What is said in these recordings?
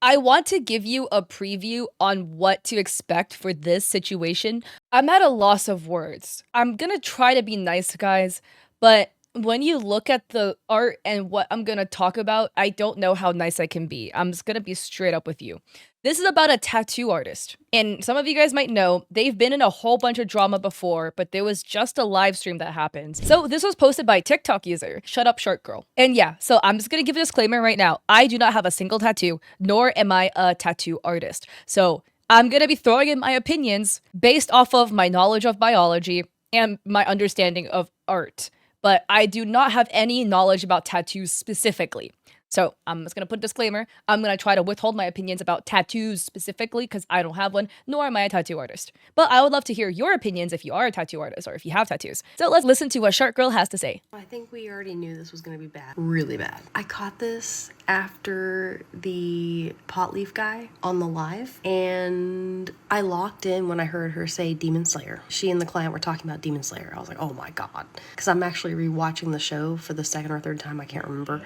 I want to give you a preview on what to expect for this situation. I'm at a loss of words. I'm gonna try to be nice, guys, but when you look at the art and what I'm gonna talk about, I don't know how nice I can be. I'm just gonna be straight up with you. This is about a tattoo artist. And some of you guys might know, they've been in a whole bunch of drama before, but there was just a live stream that happened. So this was posted by TikTok user, Shut Up Shark Girl. And yeah, so I'm just gonna give a disclaimer right now. I do not have a single tattoo, nor am I a tattoo artist. So I'm gonna be throwing in my opinions based off of my knowledge of biology and my understanding of art. But I do not have any knowledge about tattoos specifically. So I'm just going to put a disclaimer. I'm going to try to withhold my opinions about tattoos specifically because I don't have one, nor am I a tattoo artist. But I would love to hear your opinions if you are a tattoo artist or if you have tattoos. So let's listen to what Shark Girl has to say. I think we already knew this was going to be bad. Really bad. I caught this after the pot leaf guy on the live, and I locked in when I heard her say Demon Slayer. She and the client were talking about Demon Slayer. I was like, oh my god. Because I'm actually rewatching the show for the second or third time. I can't remember.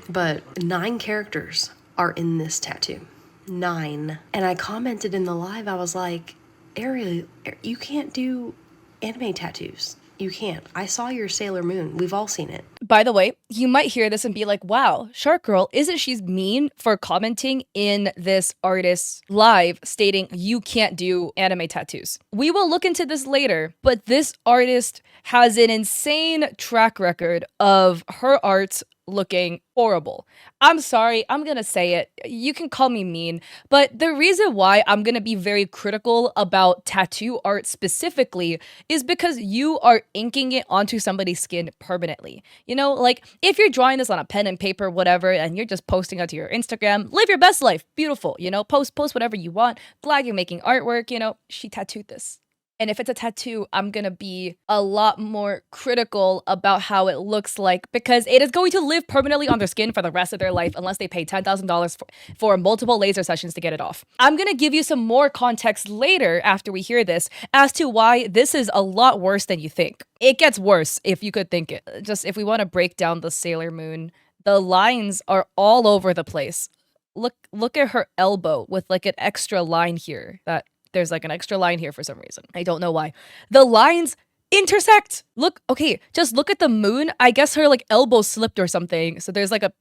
But 9 characters are in this tattoo. 9. And I commented in the live, I was like, Ariel, you can't do anime tattoos. You can't. I saw your Sailor Moon. We've all seen it. By the way, you might hear this and be like, wow, Shark Girl, isn't she mean for commenting in this artist's live stating you can't do anime tattoos? We will look into this later, but this artist has an insane track record of her art looking horrible. I'm sorry, I'm gonna say it. You can call me mean, but the reason why I'm gonna be very critical about tattoo art specifically is because you are inking it onto somebody's skin permanently. You know, like if you're drawing this on a pen and paper, whatever, and you're just posting it to your Instagram, live your best life. Beautiful, you know, post whatever you want. Glad you're making artwork, you know, she tattooed this. And if it's a tattoo, I'm gonna be a lot more critical about how it looks like because it is going to live permanently on their skin for the rest of their life unless they pay $10,000 for multiple laser sessions to get it off. I'm gonna give you some more context later after we hear this as to why this is a lot worse than you think. It gets worse if you could think it. Just if we want to break down the Sailor Moon, the lines are all over the place. Look at her elbow with like an extra line here that there's like an extra line here for some reason. I don't know why. The lines intersect. Look, okay, just look at the moon. I guess her like elbow slipped or something. So there's like a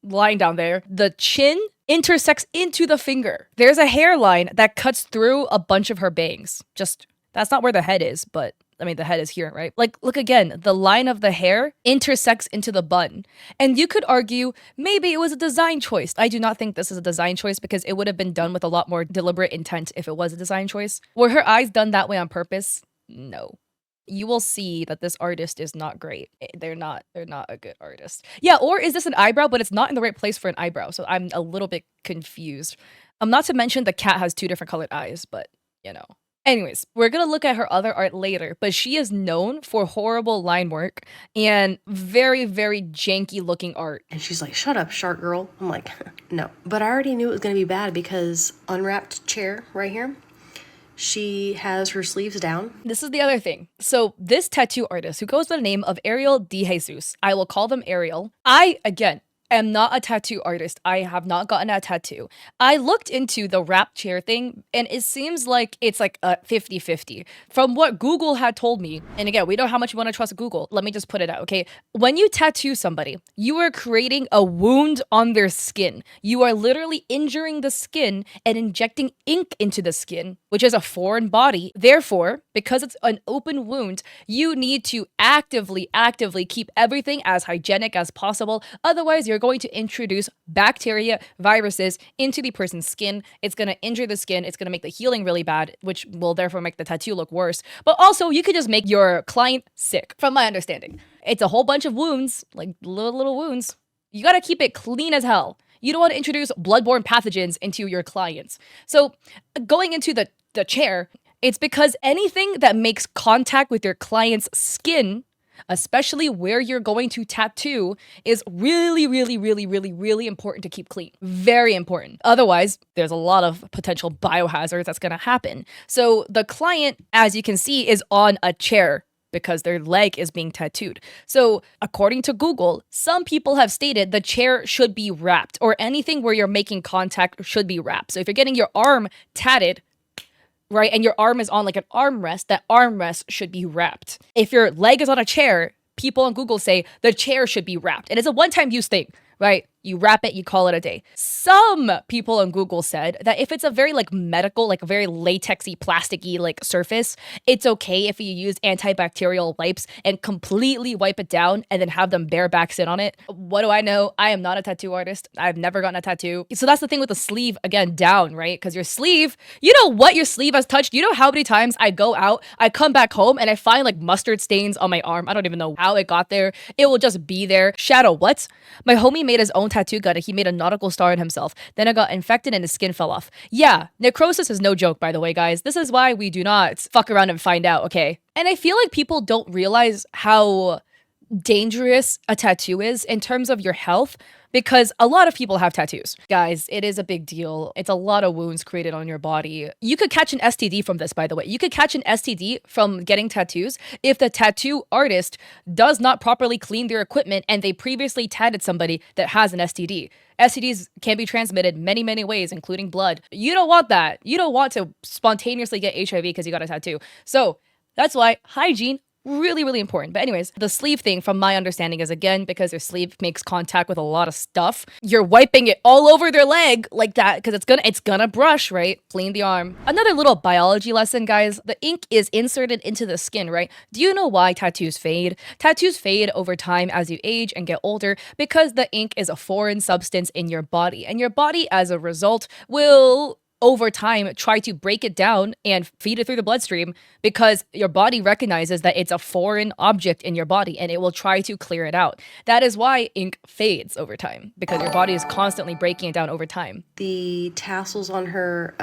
line down there. The chin intersects into the finger. There's a hairline that cuts through a bunch of her bangs. Just, that's not where the head is, but I mean, the head is here, right? Like, look again, the line of the hair intersects into the bun. And you could argue maybe it was a design choice. I do not think this is a design choice because it would have been done with a lot more deliberate intent if it was a design choice. Were her eyes done that way on purpose? No. You will see that this artist is not great. They're not a good artist. Yeah, or is this an eyebrow, but it's not in the right place for an eyebrow. So I'm a little bit confused. Not to mention the cat has 2 different colored eyes, but you know. Anyways, we're gonna look at her other art later, but she is known for horrible line work and very, very janky looking art. And she's like, shut up, Shark Girl. I'm like, no. But I already knew it was going to be bad because unwrapped chair right here, she has her sleeves down. This is the other thing. So this tattoo artist who goes by the name of Ariel De Jesus, I will call them Ariel. Again, am not a tattoo artist. I have not gotten a tattoo. I looked into the wrap chair thing and it seems like it's like a 50-50. From what Google had told me, and again, we know how much you want to trust Google. Let me just put it out, okay? When you tattoo somebody, you are creating a wound on their skin. You are literally injuring the skin and injecting ink into the skin, which is a foreign body. Therefore, because it's an open wound, you need to actively keep everything as hygienic as possible. Otherwise, you're going to introduce bacteria, viruses into the person's skin. It's going to injure the skin. It's going to make the healing really bad, which will therefore make the tattoo look worse. But also, you could just make your client sick, from my understanding. It's a whole bunch of wounds, like little wounds. You got to keep it clean as hell. You don't want to introduce bloodborne pathogens into your clients. So going into the chair, it's because anything that makes contact with your client's skin, especially where you're going to tattoo, is really important to keep clean. Very important. Otherwise, there's a lot of potential biohazards that's going to happen. So the client, as you can see, is on a chair. because their leg is being tattooed. So, according to Google, some people have stated the chair should be wrapped, or anything where you're making contact should be wrapped. So, if you're getting your arm tatted, right, and your arm is on like an armrest, that armrest should be wrapped. If your leg is on a chair, people on Google say the chair should be wrapped. And it's a one-time use thing, right? You wrap it, you call it a day. Some people on Google said that if it's a very like medical, like a very latexy, plasticky like surface, it's okay if you use antibacterial wipes and completely wipe it down and then have them bareback sit on it. What do I know? I am not a tattoo artist. I've never gotten a tattoo. So that's the thing with the sleeve, again, down, right? Because your sleeve, you know what your sleeve has touched? You know how many times I go out, I come back home and I find like mustard stains on my arm. I don't even know how it got there. It will just be there. Shadow, what? My homie made his own tattoo gun. He made a nautical star on himself. Then it got infected and his skin fell off. Yeah, necrosis is no joke, by the way, guys. This is why we do not fuck around and find out, okay? And I feel like people don't realize how dangerous a tattoo is in terms of your health, because a lot of people have tattoos. Guys, it is a big deal. It's a lot of wounds created on your body. You could catch an STD from this, by the way. You could catch an STD from getting tattoos if the tattoo artist does not properly clean their equipment and they previously tatted somebody that has an STD. STDs can be transmitted many, many ways, including blood. You don't want that. You don't want to spontaneously get HIV because you got a tattoo. So that's why hygiene, really, really important. But anyways, the sleeve thing, from my understanding, is again, because your sleeve makes contact with a lot of stuff, you're wiping it all over their leg like that because it's gonna brush, right? Clean the arm. Another little biology lesson, guys. The ink is inserted into the skin, right? Do you know why tattoos fade? Tattoos fade over time as you age and get older because the ink is a foreign substance in your body, and your body, as a result, will over time try to break it down and feed it through the bloodstream because your body recognizes that it's a foreign object in your body and it will try to clear it out. That is why ink fades over time, because your body is constantly breaking it down over time. The tassels on her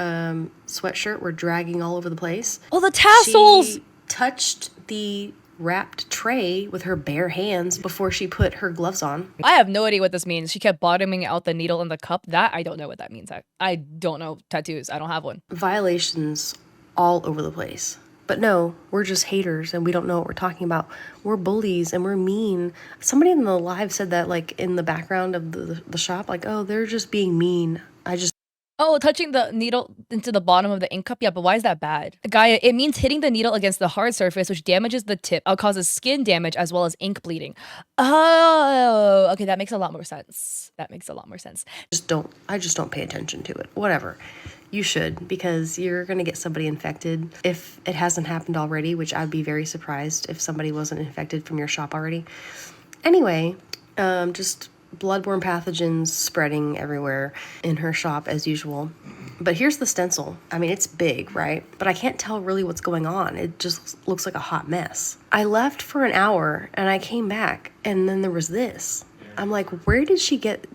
sweatshirt were dragging all over the place. Oh, the tassels! She touched the wrapped tray with her bare hands before she put her gloves on. I have no idea what this means. She kept bottoming out the needle in the cup. That, I don't know what that means. I don't know tattoos. I don't have one. Violations all over the place. But no, we're just haters and we don't know what we're talking about. We're bullies and we're mean. Somebody in the live said that, like, in the background of the shop, like, oh, they're just being mean. Oh, touching the needle into the bottom of the ink cup? Yeah, but why is that bad? Gaia, it means hitting the needle against the hard surface, which damages the tip, causes skin damage as well as ink bleeding. Oh, okay, that makes a lot more sense. That makes a lot more sense. I just don't pay attention to it. Whatever. You should, because you're going to get somebody infected if it hasn't happened already, which I'd be very surprised if somebody wasn't infected from your shop already. Anyway, just bloodborne pathogens spreading everywhere in her shop as usual. But here's the stencil. I mean, it's big, right? But I can't tell really what's going on. It just looks like a hot mess. I left for an hour and I came back and then there was this. I'm like, where did she get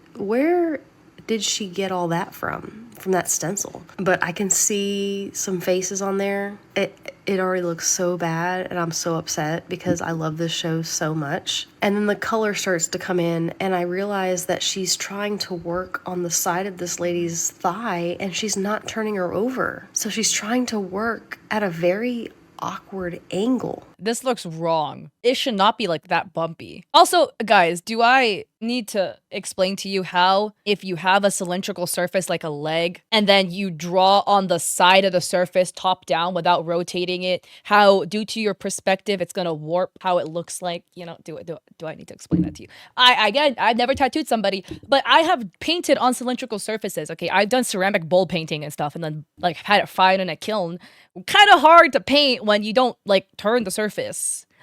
all that from that stencil? But I can see some faces on there. It already looks so bad and I'm so upset because I love this show so much. And then the color starts to come in and I realize that she's trying to work on the side of this lady's thigh and she's not turning her over. So she's trying to work at a very awkward angle. This looks wrong. It should not be like that bumpy. Also, guys, do I need to explain to you how, if you have a cylindrical surface like a leg and then you draw on the side of the surface top down without rotating it, how due to your perspective it's gonna warp how it looks like? You know, do I need to explain that to you? I've never tattooed somebody, but I have painted on cylindrical surfaces. Okay, I've done ceramic bowl painting and stuff and then like had it fried in a kiln. Kind of hard to paint when you don't like turn the surface.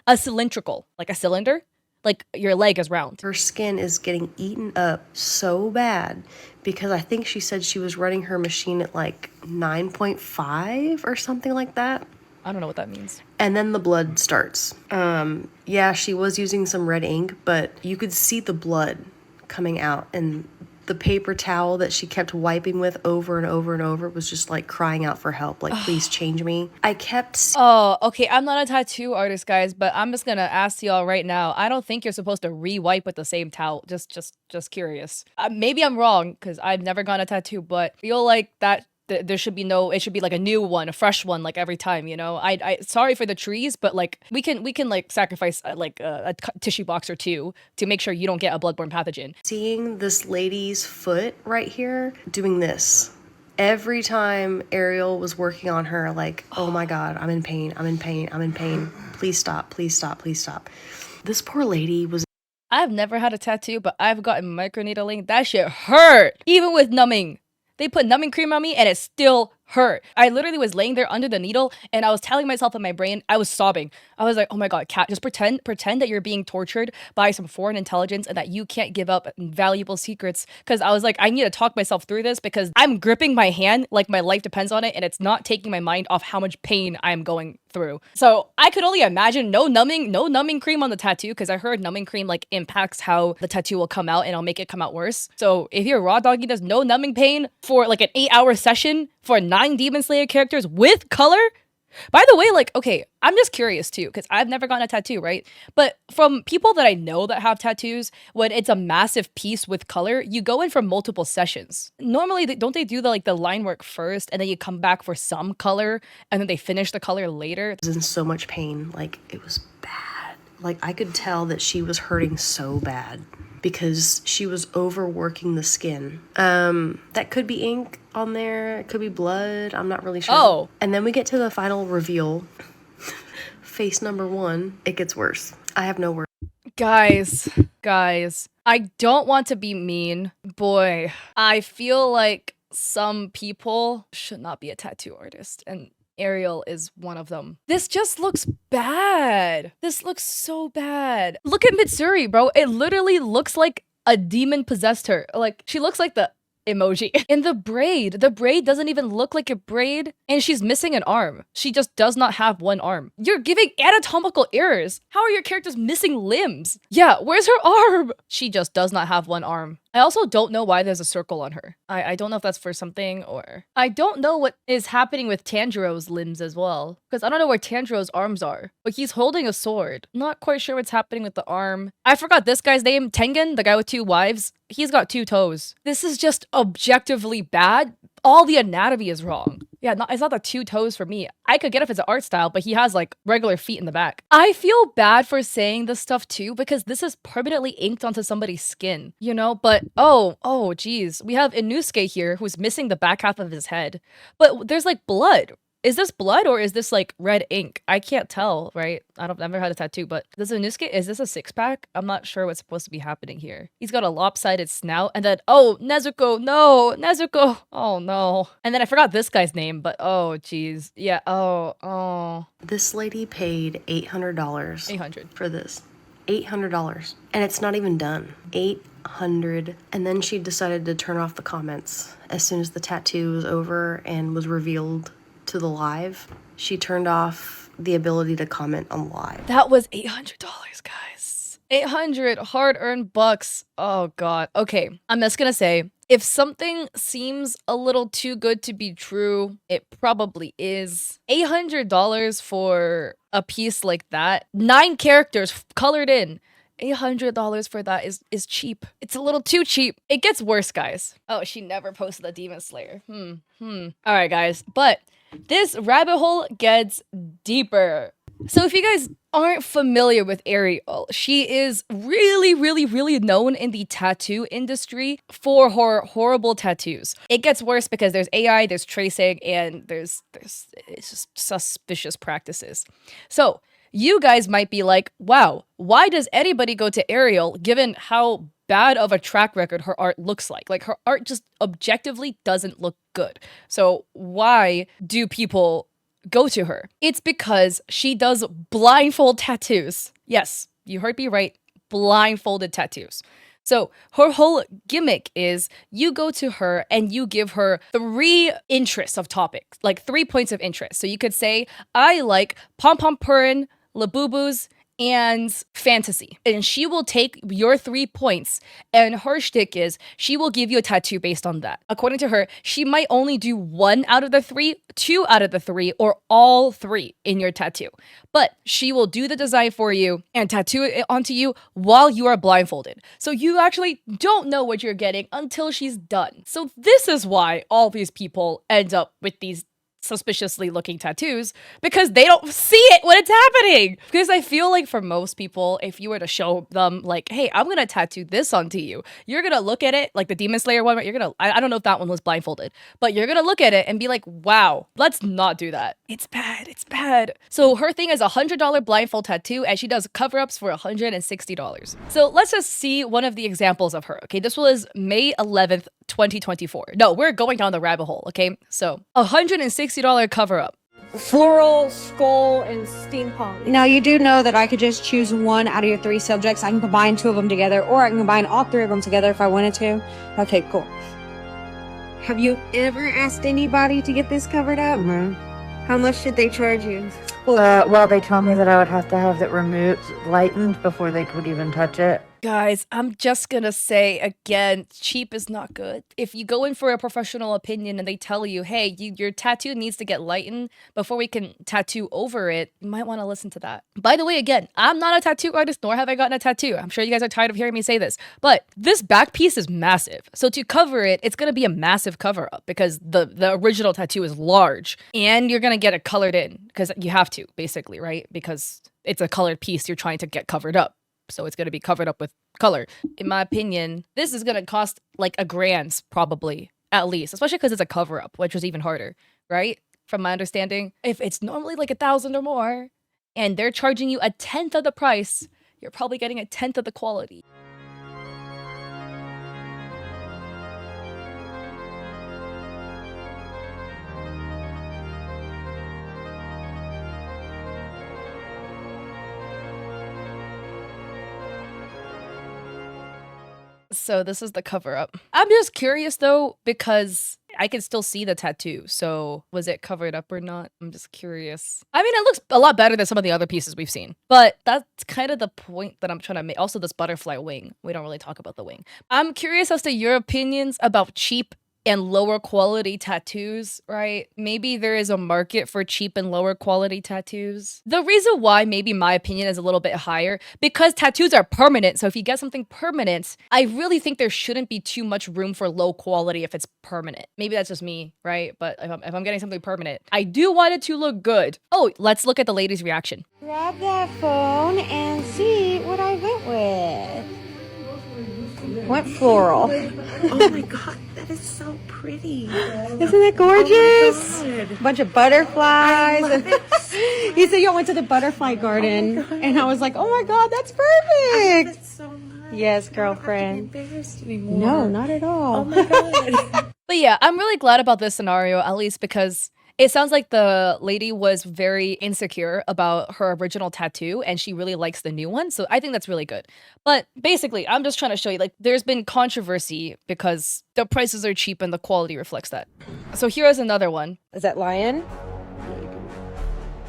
A cylindrical, like a cylinder, like your leg is round. Her skin is getting eaten up so bad because I think she said she was running her machine at like 9.5 or something like that. I don't know what that means. And then the blood starts. Yeah, she was using some red ink, but you could see the blood coming out, and the paper towel that she kept wiping with over and over and over was just like crying out for help, like, please change me. I kept... Oh, okay, I'm not a tattoo artist, guys, but I'm just gonna ask y'all right now. I don't think you're supposed to re-wipe with the same towel. Just curious. Maybe I'm wrong, because I've never gotten a tattoo, but I feel like that there should be no, it should be like a new one, a fresh one, like every time, you know. I sorry for the trees, but like we can like sacrifice like a tissue box or two to make sure you don't get a bloodborne pathogen. Seeing this lady's foot right here doing this every time Ariel was working on her, like, oh my God, I'm in pain, I'm in pain, I'm in pain. Please stop, please stop, please stop. This poor lady was. I've never had a tattoo, but I've gotten microneedling. That shit hurt. Even with numbing. They put numbing cream on me and it still hurt. I literally was laying there under the needle and I was telling myself in my brain, I was sobbing. I was like, oh my God, Kat, just pretend that you're being tortured by some foreign intelligence and that you can't give up valuable secrets. Because I was like, I need to talk myself through this because I'm gripping my hand like my life depends on it and it's not taking my mind off how much pain I'm going through. So I could only imagine no numbing cream on the tattoo because I heard numbing cream like impacts how the tattoo will come out and it'll make it come out worse. So if you're raw doggy, there's no numbing pain for like an 8-hour session for 9 Demon Slayer characters with color. By the way, like, okay, I'm just curious too, because I've never gotten a tattoo, right? But from people that I know that have tattoos, when it's a massive piece with color, you go in for multiple sessions. Normally, don't they do the like the line work first, and then you come back for some color, and then they finish the color later? Was in so much pain, like it was bad. Like I could tell that she was hurting so bad because she was overworking the skin. That could be ink on there, it could be blood, I'm not really sure. Oh. And then we get to the final reveal. Face number 1, it gets worse. I have no words. Guys, I don't want to be mean. Boy, I feel like some people should not be a tattoo artist, and Ariel is one of them. This just looks bad. This looks so bad. Look at Mitsuri, bro. It literally looks like a demon possessed her. Like, she looks like the emoji. And the braid doesn't even look like a braid, and she's missing an arm. She just does not have one arm. You're giving anatomical errors. How are your characters missing limbs? Yeah, where's her arm? She just does not have one arm. I also don't know why there's a circle on her. I don't know if that's for something, or I don't know what is happening with Tanjiro's limbs as well, because I don't know where Tanjiro's arms are, but he's holding a sword. Not quite sure what's happening with the arm. I forgot this guy's name, Tengen, the guy with 2 wives. He's got 2 toes. This is just objectively bad. All the anatomy is wrong. Yeah, it's not the 2 toes for me. I could get if it's an art style, but he has like regular feet in the back. I feel bad for saying this stuff too, because this is permanently inked onto somebody's skin, you know? But oh geez. We have Inosuke here who's missing the back half of his head, but there's like blood. Is this blood or is this like red ink? I can't tell, right? I've never had a tattoo, but is Inosuke, is this a 6-pack? I'm not sure what's supposed to be happening here. He's got a lopsided snout, and then, oh, Nezuko, no, Nezuko, oh no. And then I forgot this guy's name, but oh geez. Yeah, oh. This lady paid $800. 800. For this. $800. And it's not even done. $800. And then she decided to turn off the comments as soon as the tattoo was over and was revealed to the live. She turned off the ability to comment on live. That was $800, guys. 800 hard-earned bucks. Oh god. Okay, I'm just gonna say, if something seems a little too good to be true, it probably is. $800 for a piece like that, 9 characters colored in. $800 for that is cheap. It's a little too cheap. It gets worse, guys. Oh, she never posted a Demon Slayer. All right, guys, but this rabbit hole gets deeper. So if you guys aren't familiar with Ariel, she is really known in the tattoo industry for her horrible tattoos. It gets worse because there's AI, there's tracing, and there's it's just suspicious practices. So you guys might be like, wow, why does anybody go to Ariel given how bad of a track record her art looks like? Like, her art just objectively doesn't look good. So why do people go to her? It's because she does blindfold tattoos. Yes, you heard me right. Blindfolded tattoos. So her whole gimmick is you go to her and you give her 3 interests of topics, like 3 points of interest. So you could say, I like pom-pom purin, labubus, and fantasy. And she will take your 3 points, and her shtick is she will give you a tattoo based on that. According to her, she might only do 1 out of the 3, 2 out of the 3, or all 3 in your tattoo. But she will do the design for you and tattoo it onto you while you are blindfolded. So you actually don't know what you're getting until she's done. So this is why all these people end up with these suspiciously looking tattoos, because they don't see it when it's happening. Because I feel like for most people, if you were to show them like, hey, I'm gonna tattoo this onto you, you're gonna look at it like the Demon Slayer one, right? You're gonna, I don't know if that one was blindfolded, but you're gonna look at it and be like, wow, let's not do that. It's bad, it's bad. So her thing is $100 blindfold tattoo, and she does cover-ups for $160. So let's just see one of the examples of her. Okay, this was May 11th, 2024. No, we're going down the rabbit hole, okay? So $160 cover-up. Floral, skull, and steampunk. Now, you do know that I could just choose 1 out of your 3 subjects. I can combine 2 of them together, or I can combine all 3 of them together if I wanted to. Okay, cool. Have you ever asked anybody to get this covered up? Mm-hmm. How much did they charge you? Well, they told me that I would have to have it removed, lightened before they could even touch it. Guys, I'm just gonna say again, cheap is not good. If you go in for a professional opinion and they tell you, hey, your tattoo needs to get lightened before we can tattoo over it, you might want to listen to that. By the way, again, I'm not a tattoo artist, nor have I gotten a tattoo. I'm sure you guys are tired of hearing me say this, but this back piece is massive. So to cover it, it's gonna be a massive cover up because the original tattoo is large, and you're gonna get it colored in because you have to, basically, right? Because it's a colored piece you're trying to get covered up. So it's going to be covered up with color. In my opinion, this is going to cost like $1,000 probably, at least, especially because it's a cover up, which was even harder, right? From my understanding, if it's normally like $1,000 or more and they're charging you 1/10 of the price, you're probably getting 1/10 of the quality. So this is the cover up. I'm just curious though, because I can still see the tattoo. So was it covered up or not? I'm just curious. I mean, it looks a lot better than some of the other pieces we've seen, but that's kind of the point that I'm trying to make. Also, this butterfly wing. We don't really talk about the wing. I'm curious as to your opinions about cheap and lower quality tattoos, right? Maybe there is a market for cheap and lower quality tattoos. The reason why maybe my opinion is a little bit higher, because tattoos are permanent. So if you get something permanent, I really think there shouldn't be too much room for low quality if it's permanent. Maybe that's just me, right? But if I'm getting something permanent, I do want it to look good. Oh, let's look at the lady's reaction. Grab that phone and see what I went with. Went floral. Oh my god, that is so pretty. Isn't it gorgeous? Oh my god. Bunch of butterflies. I love it. He said y'all went to the butterfly garden, and I was like, "Oh my god, that's perfect." That's so nice. Yes, I girlfriend. don't have to be embarrassed anymore. No, not at all. Oh my god. But yeah, I'm really glad about this scenario, at least because it sounds like the lady was very insecure about her original tattoo and she really likes the new one. So I think that's really good. But basically, I'm just trying to show you, like, there's been controversy because the prices are cheap and the quality reflects that. So here is another one. Is that lion?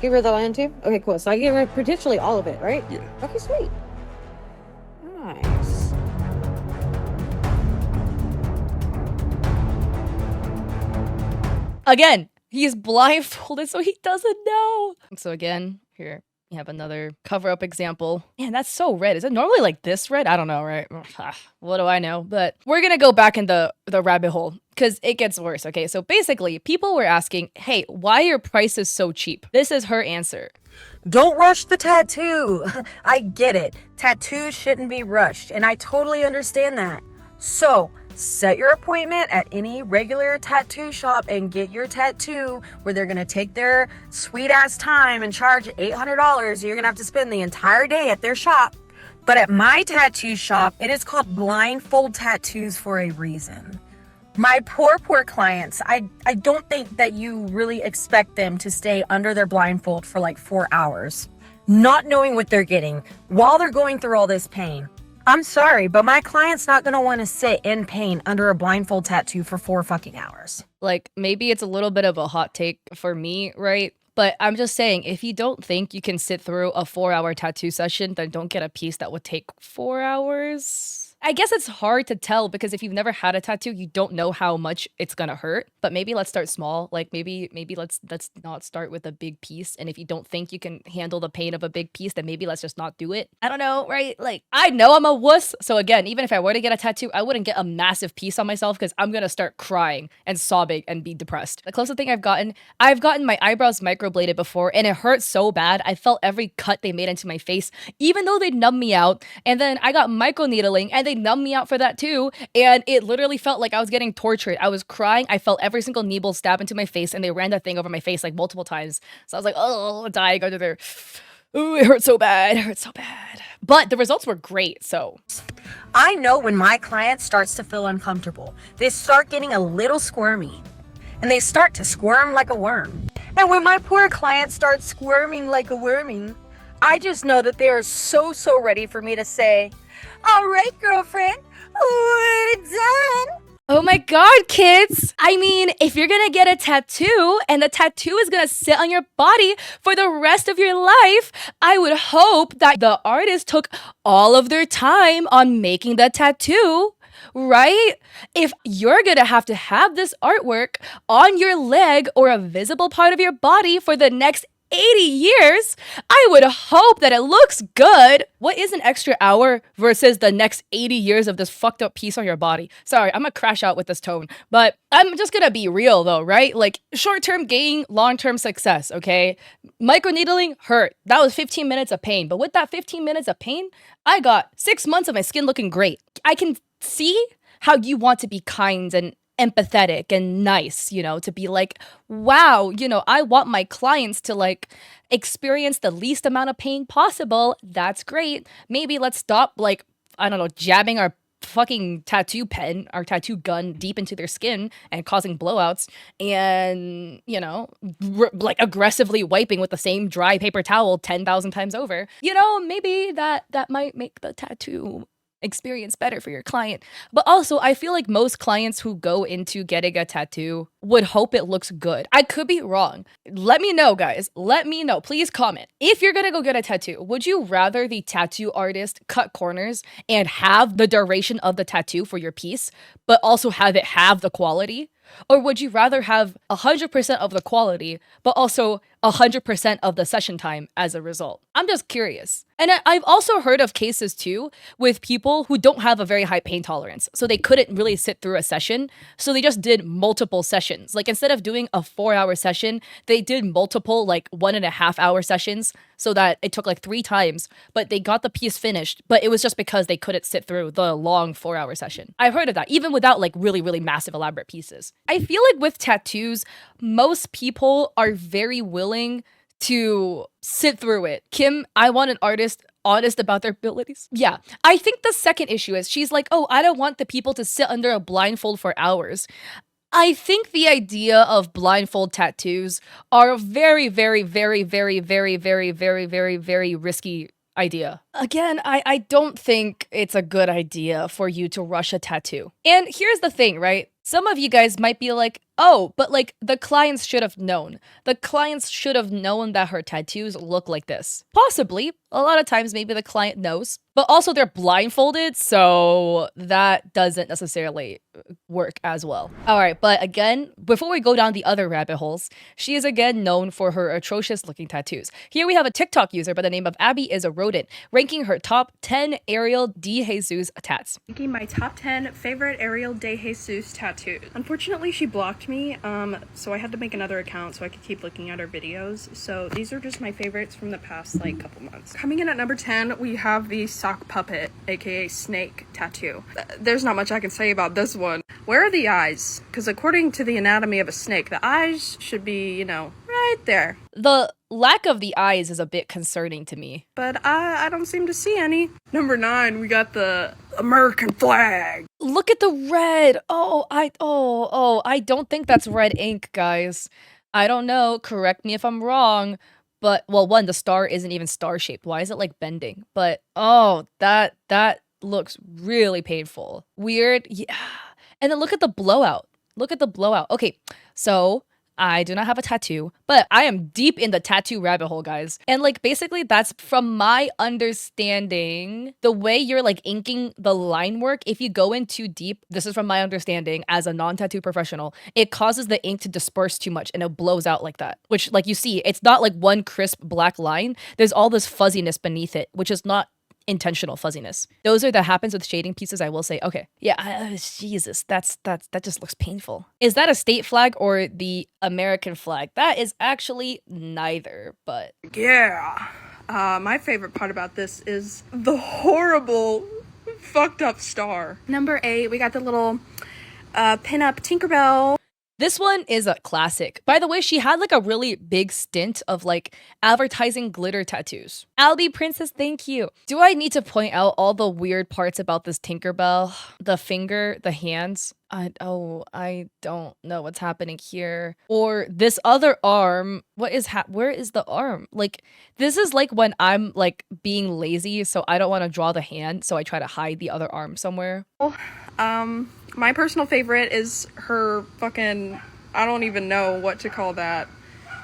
Give her the lion too? Okay, cool. So I give her potentially all of it, right? Yeah. Okay, sweet. Nice. Again, he's blindfolded, so he doesn't know. So again, here you have another cover-up example. Man, that's so red. Is it normally like this red? I don't know, right? What do I know? But we're gonna go back in the rabbit hole because it gets worse, okay? So basically, people were asking, hey, why are prices so cheap? This is her answer. Don't rush the tattoo. I get it. Tattoos shouldn't be rushed, and I totally understand that. So, set your appointment at any regular tattoo shop and get your tattoo where they're going to take their sweet ass time and charge $800. You're going to have to spend the entire day at their shop. But at my tattoo shop, it is called Blindfold Tattoos for a reason. My poor clients, I don't think that you really expect them to stay under their blindfold for like 4 hours, not knowing what they're getting while they're going through all this pain. I'm sorry, but my client's not going to want to sit in pain under a blindfold tattoo for 4 fucking hours. Like, maybe it's a little bit of a hot take for me, right? But I'm just saying, if you don't think you can sit through a 4-hour tattoo session, then don't get a piece that would take 4 hours. I guess it's hard to tell because if you've never had a tattoo, you don't know how much it's gonna hurt. But maybe let's start small. Like maybe let's not start with a big piece. And if you don't think you can handle the pain of a big piece, then maybe let's just not do it. I don't know, right? Like I know I'm a wuss. So again, even if I were to get a tattoo, I wouldn't get a massive piece on myself because I'm gonna start crying and sobbing and be depressed. The closest thing I've gotten my eyebrows microbladed before and it hurt so bad. I felt every cut they made into my face, even though they numbed me out. And then I got microneedling and they numbed me out for that too. And it literally felt like I was getting tortured. I was crying. I felt every single needle stab into my face and they ran that thing over my face like multiple times. So I was like, oh, dying under there. Ooh, it hurt so bad. It hurt so bad. But the results were great, so. I know when my client starts to feel uncomfortable. They start getting a little squirmy. And they start to squirm like a worm. And when my poor client starts squirming like a worming, I just know that they are so ready for me to say, all right, girlfriend, we're done. Oh my god, kids! I mean, if you're gonna get a tattoo and the tattoo is gonna sit on your body for the rest of your life, I would hope that the artist took all of their time on making the tattoo. Right? If you're gonna have this artwork on your leg or a visible part of your body for the next 80 years, I would hope that it looks good. What is an extra hour versus the next 80 years of this fucked up piece on your body? Sorry, I'm gonna crash out with this tone, but I'm just gonna be real though, right? Like short-term gain, long-term success, okay? Microneedling hurt. That was 15 minutes of pain, but with that 15 minutes of pain, I got 6 months of my skin looking great. I can see how you want to be kind and empathetic and nice, you know, to be like, wow, you know, I want my clients to like experience the least amount of pain possible. That's great. Maybe let's stop like, I don't know, jabbing our fucking tattoo pen, our tattoo gun deep into their skin and causing blowouts and, you know, like aggressively wiping with the same dry paper towel 10,000 times over. You know, maybe that might make the tattoo experience better for your client. But also, I feel like most clients who go into getting a tattoo would hope it looks good. I could be wrong. Let me know, guys. Let me know. Please comment. If you're gonna go get a tattoo, would you rather the tattoo artist cut corners and have the duration of the tattoo for your piece, but also have it have the quality? Or would you rather have 100% of the quality, but also 100% of the session time as a result? I'm just curious. And I've also heard of cases too with people who don't have a very high pain tolerance. So they couldn't really sit through a session. So they just did multiple sessions. Like instead of doing a 4-hour session, they did multiple like 1.5-hour sessions so that it took like 3 times, but they got the piece finished. But it was just because they couldn't sit through the long 4-hour session. I've heard of that, even without like really, really massive elaborate pieces. I feel like with tattoos, most people are very willing to sit through it. Kim, I want an artist honest about their abilities. Yeah, I think the second issue is she's like, oh, I don't want the people to sit under a blindfold for hours. I think the idea of blindfold tattoos are a very, very, very, very, very, very, very, very, very risky idea. Again, I don't think it's a good idea for you to rush a tattoo. And here's the thing, right? Some of you guys might be like, oh, but like the clients should have known. The clients should have known that her tattoos look like this. Possibly. A lot of times maybe the client knows, but also they're blindfolded, so that doesn't necessarily work as well. All right, but again, before we go down the other rabbit holes, she is again known for her atrocious looking tattoos. Here we have a TikTok user by the name of Abby is a Rodent, ranking her top 10 Ariel de Jesus tats. Ranking my top 10 favorite Ariel de Jesus tattoos. Unfortunately, she blocked me, so I had to make another account so I could keep looking at her videos. So these are just my favorites from the past like couple months. Coming in at number 10, we have the sock puppet, aka snake tattoo. There's not much I can say about this one. Where are the eyes? Because according to the anatomy of a snake, the eyes should be, you know, right there. The lack of the eyes is a bit concerning to me. But I don't seem to see any. Number 9, we got the American flag. Look at the red. I don't think that's red ink, guys. I don't know. Correct me if I'm wrong. But, well, one, the star isn't even star-shaped. Why is it, like, bending? But, oh, that looks really painful. Weird. Yeah. And then look at the blowout. Look at the blowout. Okay, so I do not have a tattoo, but I am deep in the tattoo rabbit hole, guys. And like basically that's from my understanding, the way you're like inking the line work, if you go in too deep, this is from my understanding as a non-tattoo professional, it causes the ink to disperse too much and it blows out like that. Which like you see, it's not like one crisp black line. There's all this fuzziness beneath it, which is not intentional fuzziness. Those are that happens with shading pieces, I will say. Okay. Yeah, Jesus, that just looks painful. Is that a state flag or the American flag? That is actually neither, but Yeah. My favorite part about this is the horrible, fucked up star. Number 8, we got the little pin-up Tinkerbell. this one is a classic. By the way, she had like a really big stint of like advertising glitter tattoos. Albie Princess, thank you. Do I need to point out all the weird parts about this Tinkerbell? The finger, the hands. I don't know what's happening here. Or this other arm. Where is the arm? Like, this is like when I'm like being lazy, so I don't want to draw the hand, so I try to hide the other arm somewhere. My personal favorite is her fucking, I don't even know what to call that.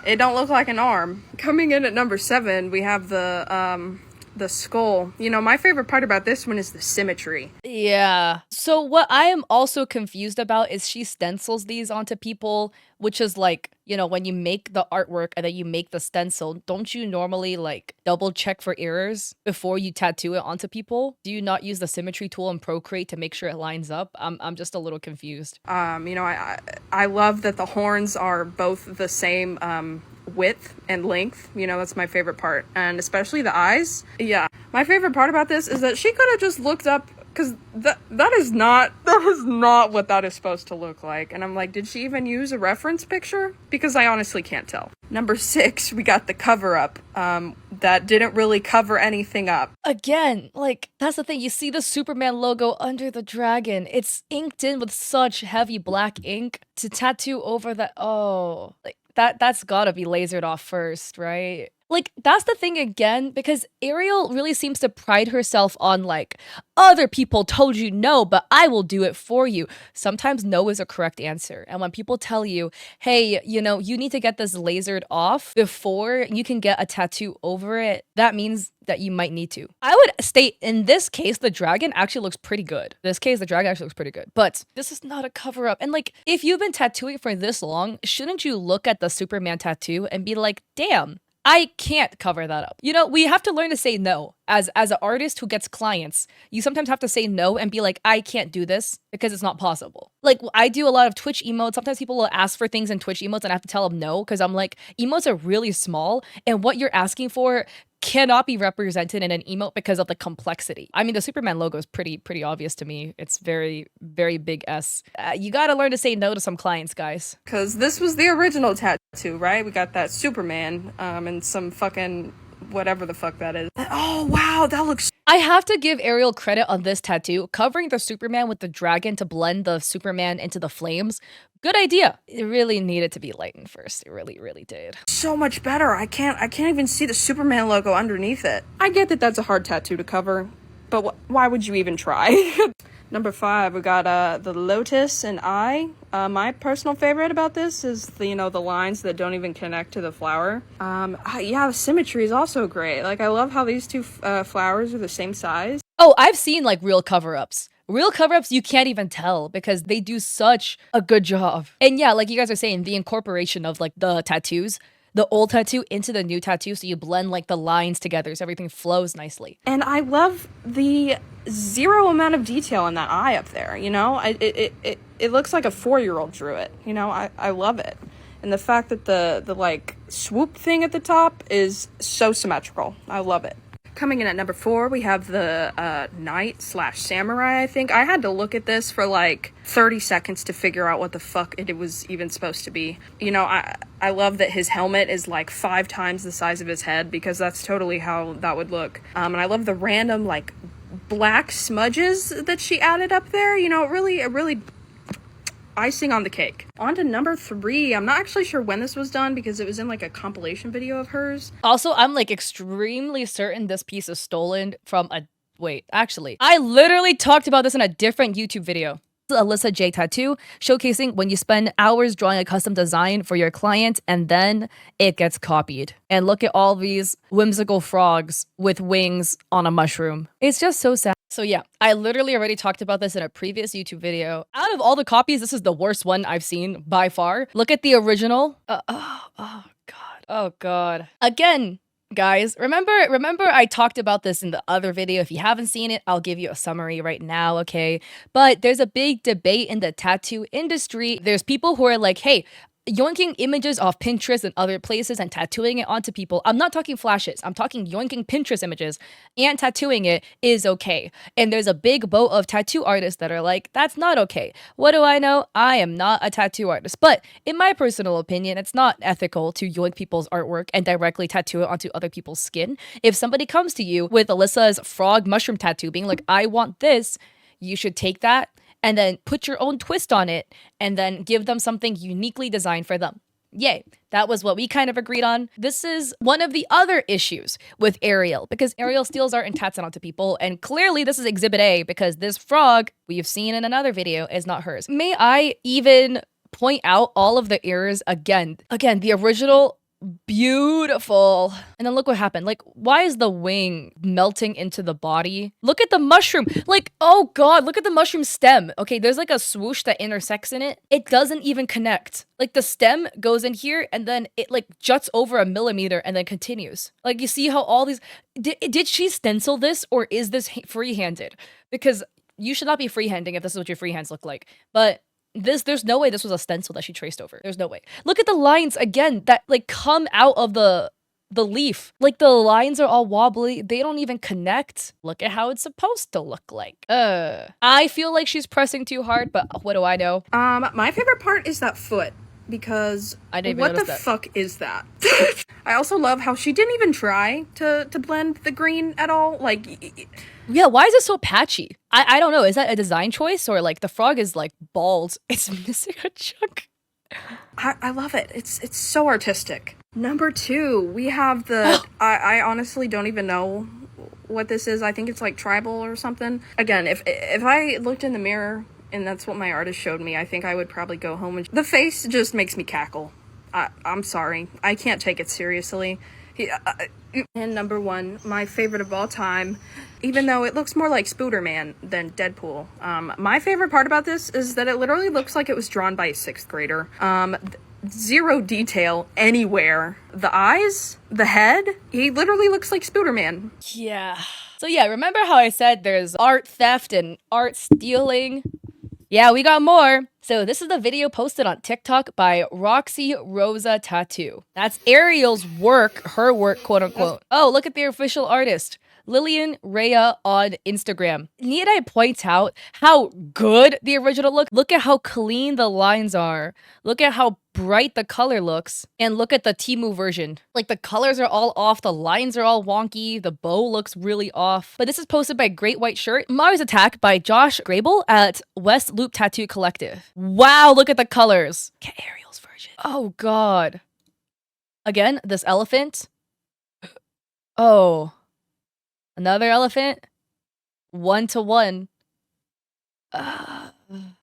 It don't look like an arm. Coming in at number 7, we have the skull. You know, my favorite part about this one is the symmetry. Yeah. So what I am also confused about is she stencils these onto people, which is like, you know, when you make the artwork and then you make the stencil, don't you normally like double check for errors before you tattoo it onto people? Do you not use the symmetry tool in Procreate to make sure it lines up? I'm just a little confused. You know, I love that the horns are both the same width and length. You know, that's my favorite part. And especially the eyes. Yeah. My favorite part about this is that she could have just looked up, because that is not what that is supposed to look like. And I'm like, did she even use a reference picture? Because I honestly can't tell. Number 6, we got the cover up that didn't really cover anything up. Again, like, that's the thing. You see the Superman logo under the dragon. It's inked in with such heavy black ink to tattoo over that. Oh, like that's gotta be lasered off first, right? Like, that's the thing again, because Ariel really seems to pride herself on, like, other people told you no, but I will do it for you. Sometimes no is a correct answer. And when people tell you, hey, you know, you need to get this lasered off before you can get a tattoo over it, that means that you might need to. I would state, in this case, the dragon actually looks pretty good. This case, the dragon actually looks pretty good. But this is not a cover-up. And, like, if you've been tattooing for this long, shouldn't you look at the Superman tattoo and be like, damn, I can't cover that up. You know, we have to learn to say no. As an artist who gets clients, you sometimes have to say no and be like, I can't do this because it's not possible. Like, I do a lot of Twitch emotes. Sometimes people will ask for things in Twitch emotes and I have to tell them no because I'm like, emotes are really small and what you're asking for cannot be represented in an emote because of the complexity. I mean, the Superman logo is pretty obvious to me. It's very, very big S. You gotta learn to say no to some clients, guys. Because this was the original tattoo, right? We got that Superman and some fucking whatever the fuck that is. Oh, wow, that looks... I have to give Ariel credit on this tattoo. Covering the Superman with the dragon to blend the Superman into the flames. Good idea. It really needed to be lightened first. It really, really did. So much better. I can't even see the Superman logo underneath it. I get that that's a hard tattoo to cover, but why would you even try? Number 5, we got the lotus and eye. My personal favorite about this is the lines that don't even connect to the flower. Yeah, the symmetry is also great. Like, I love how these two flowers are the same size. Oh, I've seen like real cover-ups. Real cover-ups, you can't even tell because they do such a good job. And yeah, like you guys are saying, the incorporation of like the tattoos, the old tattoo into the new tattoo, so you blend like the lines together so everything flows nicely. And I love the zero amount of detail in that eye up there, you know? It looks like a 4-year-old drew it, you know? I love it. And the fact that the like swoop thing at the top is so symmetrical. I love it. Coming in at number 4, we have the knight/samurai, I think. I had to look at this for like 30 seconds to figure out what the fuck it was even supposed to be. You know, I love that his helmet is like 5 times the size of his head because that's totally how that would look. And I love the random like black smudges that she added up there. You know, it really icing on the cake. On to number 3. I'm not actually sure when this was done because it was in like a compilation video of hers. Also, I'm like extremely certain this piece is stolen from a... Wait, actually, I literally talked about this in a different YouTube video. Alyssa J tattoo, showcasing when you spend hours drawing a custom design for your client and then it gets copied. And look at all these whimsical frogs with wings on a mushroom. It's just so sad. So yeah, I literally already talked about this in a previous YouTube video. Out of all the copies, this is the worst one I've seen by far. Look at the original. Oh God. Oh God. Again, guys, remember I talked about this in the other video. If you haven't seen it, I'll give you a summary right now, okay? But there's a big debate in the tattoo industry. There's people who are like, hey, yoinking images off Pinterest and other places and tattooing it onto people. I'm not talking flashes. I'm talking yoinking Pinterest images and tattooing it is okay. And there's a big boat of tattoo artists that are like, that's not okay. What do I know? I am not a tattoo artist. But in my personal opinion, it's not ethical to yoink people's artwork and directly tattoo it onto other people's skin. If somebody comes to you with Alyssa's frog mushroom tattoo being like, I want this, you should take that and then put your own twist on it, and then give them something uniquely designed for them. Yay, that was what we kind of agreed on. This is one of the other issues with Ariel, because Ariel steals art and tats it onto people, and clearly this is Exhibit A, because this frog, we've seen in another video, is not hers. May I even point out all of the errors again? Again, the original, beautiful. And then look what happened. Like, why is the wing melting into the body? Look at the mushroom. Like, oh God, look at the mushroom stem. Okay, there's like a swoosh that intersects in it. It doesn't even connect. Like the stem goes in here and then it like juts over a millimeter and then continues. Like you see how all these, did she stencil this or is this free-handed? Because you should not be freehanding if this is what your freehands look like. But there's no way this was a stencil that she traced over. There's no way. Look at the lines again that like come out of the leaf. Like the lines are all wobbly. They don't even connect. Look at how it's supposed to look like. I feel like she's pressing too hard, but what do I know? My favorite part is that foot. Because I didn't even what notice the that. fuck is that? I also love how she didn't even try to blend the green at all. Like, yeah, why is it so patchy? I don't know. Is that a design choice or like the frog is like bald? It's missing a chunk. I love it. It's so artistic. Number 2, we have the I honestly don't even know what this is. I think it's like tribal or something. Again, if I looked in the mirror and that's what my artist showed me, I think I would probably go home and the face just makes me cackle. I'm sorry. I can't take it seriously. And number 1, my favorite of all time, even though it looks more like Spooderman than Deadpool. My favorite part about this is that it literally looks like it was drawn by a 6th grader. Zero detail anywhere. The eyes, the head, he literally looks like Spooderman. Yeah. So yeah, remember how I said there's art theft and art stealing? Yeah, we got more. So this is the video posted on TikTok by Roxy Rosa Tattoo. That's Ariel's work, her work, quote unquote. Oh, look at the official artist, Lillian Rhea on Instagram. Need I point out how good the original looks? Look at how clean the lines are. Look at how bright the color looks. And look at the Temu version. Like the colors are all off, the lines are all wonky, the bow looks really off. But this is posted by Great White Shirt, Mars Attack by Josh Grable at West Loop Tattoo Collective. Wow, look at the colors. Get Ariel's version. Oh God. Again, this elephant. Oh. Another elephant? 1-to-1.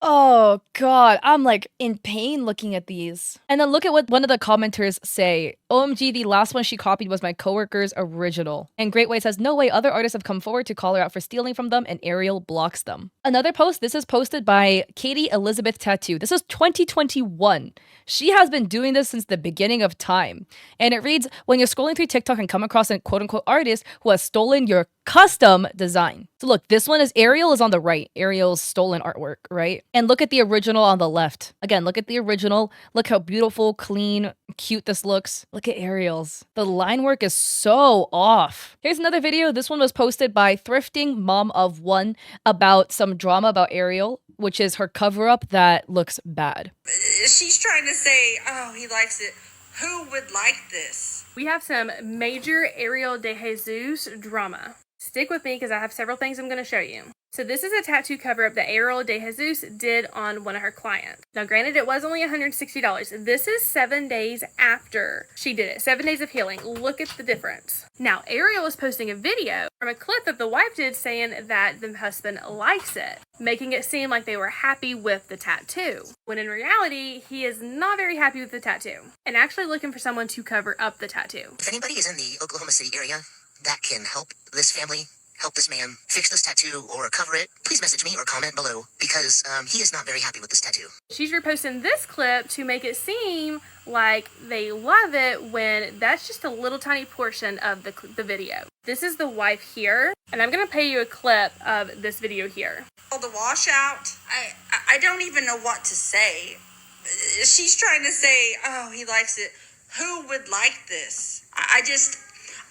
Oh God, I'm like in pain looking at these. And then look at what one of the commenters say. OMG, the last one she copied was my coworker's original. And Great White says, no way, other artists have come forward to call her out for stealing from them and Ariel blocks them. Another post, this is posted by Katie Elizabeth Tattoo. This is 2021. She has been doing this since the beginning of time. And it reads, when you're scrolling through TikTok and come across a quote unquote artist who has stolen your custom design. So look, this one is Ariel is on the right. Ariel's stolen artwork, right? And look at the original on the left. Again, look at the original. Look how beautiful, clean, cute this looks. Look at Ariel's. The line work is so off. Here's another video. This one was posted by Thrifting Mom of One about some drama about Ariel, which is her cover-up that looks bad. She's trying to say, oh, he likes it. Who would like this? We have some major Ariel de Jesus drama. Stick with me because I have several things I'm going to show you. So this is a tattoo cover-up that Ariel De Jesus did on one of her clients. Now granted, it was only $160. This is 7 days after she did it. 7 days of healing. Look at the difference. Now Ariel is posting a video from a clip that the wife did saying that the husband likes it, making it seem like they were happy with the tattoo, when in reality, he is not very happy with the tattoo and actually looking for someone to cover up the tattoo. If anybody is in the Oklahoma City area that can help this family, help this man fix this tattoo or cover it, please message me or comment below, because he is not very happy with this tattoo. She's reposting this clip to make it seem like they love it when that's just a little tiny portion of the video. This is the wife here, and I'm going to play you a clip of this video here. The washout, I don't even know what to say. She's trying to say, oh, he likes it. Who would like this?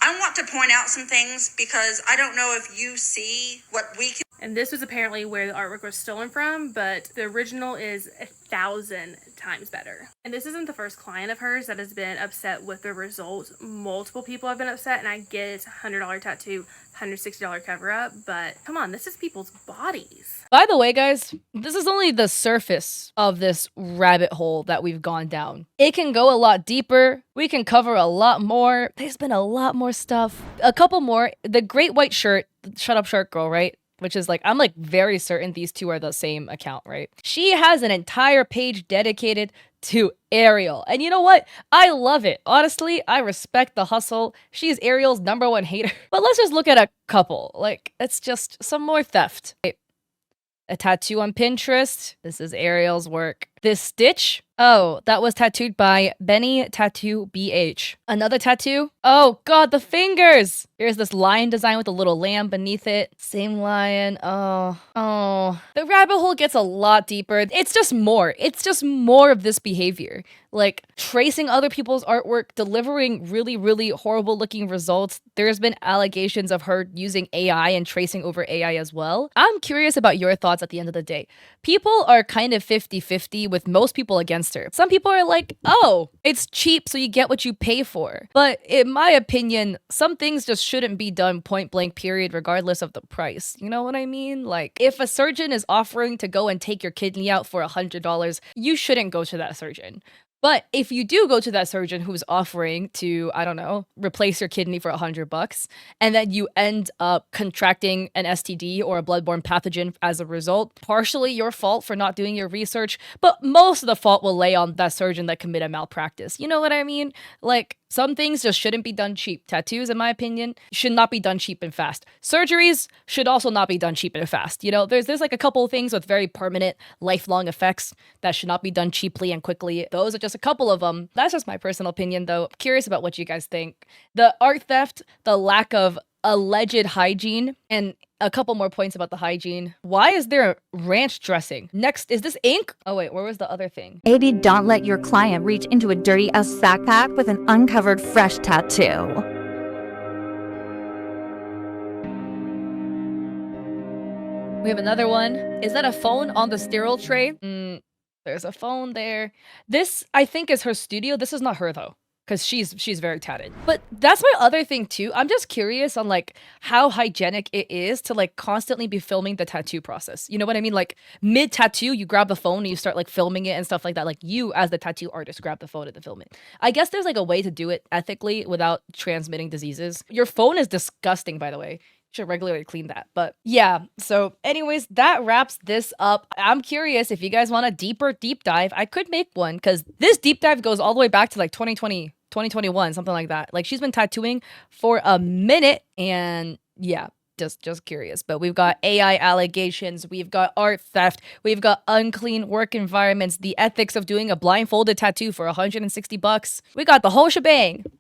I want to point out some things because I don't know if you see what we can. And this was apparently where the artwork was stolen from, but the original is 1,000 times better. And this isn't the first client of hers that has been upset with the results. Multiple people have been upset, and I get it's a $100 tattoo, $160 cover-up, but come on, this is people's bodies. By the way, guys, this is only the surface of this rabbit hole that we've gone down. It can go a lot deeper. We can cover a lot more. There's been a lot more stuff. A couple more. The Great White Shirt, Shut Up Shark Girl, right? Which is like, I'm like very certain these two are the same account, right? She has an entire page dedicated to Ariel. And you know what? I love it. Honestly, I respect the hustle. She's Ariel's #1 hater. But let's just look at a couple. Like, it's just some more theft. A tattoo on Pinterest. This is Ariel's work. This stitch. Oh, that was tattooed by Benny Tattoo BH. Another tattoo. Oh God, the fingers. Here's this lion design with a little lamb beneath it. Same lion. Oh. The rabbit hole gets a lot deeper. It's just more. It's just more of this behavior. Like tracing other people's artwork, delivering really, really horrible looking results. There's been allegations of her using AI and tracing over AI as well. I'm curious about your thoughts at the end of the day. People are kind of 50-50 with most people against her. Some people are like, oh, it's cheap, so you get what you pay for. But in my opinion, some things just shouldn't be done point blank period, regardless of the price. You know what I mean? Like, if a surgeon is offering to go and take your kidney out for $100, you shouldn't go to that surgeon. But if you do go to that surgeon who's offering to, I don't know, replace your kidney for $100, and then you end up contracting an STD or a bloodborne pathogen as a result, partially your fault for not doing your research, but most of the fault will lay on that surgeon that committed malpractice. You know what I mean? Like, some things just shouldn't be done cheap. Tattoos, in my opinion, should not be done cheap and fast. Surgeries should also not be done cheap and fast. You know, there's like a couple of things with very permanent, lifelong effects that should not be done cheaply and quickly. Those are just a couple of them. That's just my personal opinion, though. I'm curious about what you guys think. The art theft, the lack of alleged hygiene, and a couple more points about the hygiene. Why is there ranch dressing? Next, is this ink? Oh wait, where was the other thing? Maybe don't let your client reach into a dirty ass backpack with an uncovered fresh tattoo. We have another one. Is that a phone on the sterile tray? There's a phone there. This, I think, is her studio. This is not her, though, because she's very tatted. But that's my other thing, too. I'm just curious on, like, how hygienic it is to, like, constantly be filming the tattoo process. You know what I mean? Like, mid-tattoo, you grab the phone and you start, like, filming it and stuff like that. Like, you, as the tattoo artist, grab the phone and film it. I guess there's, like, a way to do it ethically without transmitting diseases. Your phone is disgusting, by the way. Should regularly clean that. But yeah, so anyways, that wraps this up. I'm curious if you guys want a deeper deep dive. I could make one because this deep dive goes all the way back to like 2020, 2021, something like that. Like, she's been tattooing for a minute, and yeah, just curious. But we've got AI allegations, we've got art theft, we've got unclean work environments, the ethics of doing a blindfolded tattoo for $160. We got the whole shebang.